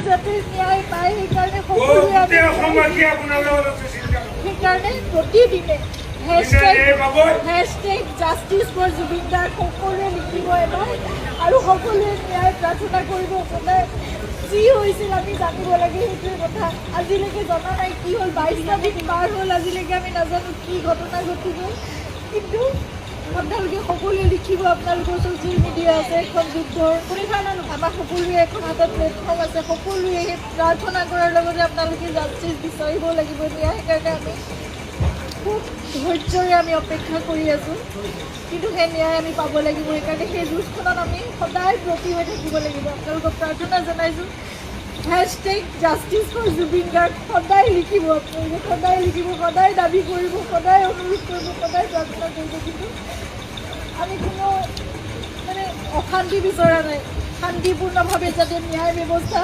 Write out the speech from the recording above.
যাতে ন্যায় পায় সেইকাৰণে সকলোৱে সেইকাৰণে প্ৰতিদিনে hashtag justice for Zubeen Garg সকলোৱে লিখিব এবাৰ আৰু সকলোৱে ন্যায় প্ৰাৰ্থনা কৰিব। সদায় যি হৈছিল আমি জানিব লাগে, সেইটোৱে কথা। আজিলৈকে জনা নাই কি হ'ল, 22টা দিন পাৰ হ'ল, আজিলৈকে আমি নাজানো কি ঘটনা ঘটি গ'ল। কিন্তু আপোনালোকে সকলোৱে লিখিব, আপোনালোকৰ ছ'চিয়েল মিডিয়া আছে, এখন যুদ্ধৰ আমাৰ সকলোৰে এখন হাতত প্লেটফৰ্ম আছে। সকলোৱে সেই প্ৰাৰ্থনা কৰাৰ লগতে আপোনালোকে জাষ্টিছ বিচাৰিব লাগিব। সেইকাৰণে আমি খুব ধৈৰ্যৰে আমি অপেক্ষা কৰি আছোঁ, কিন্তু সেই ন্যায় আমি পাব লাগিব। সেইকাৰণে সেই যুঁজখনত আমি সদায় ব্ৰতী হৈ থাকিব লাগিব। আপোনালোকক প্ৰাৰ্থনা জনাইছোঁ, hashtag justice for Zubeen Garg সদায় লিখিব, আপোনালোকে সদায় লিখিব, সদায় দাবী কৰিব, সদায় অনুৰোধ কৰিব, সদায় প্ৰাৰ্থনা কৰিব। কিন্তু আমি কোনো অশান্তি বিচৰা নাই, শান্তিপূৰ্ণভাৱে যাতে ন্যায় ব্যৱস্থা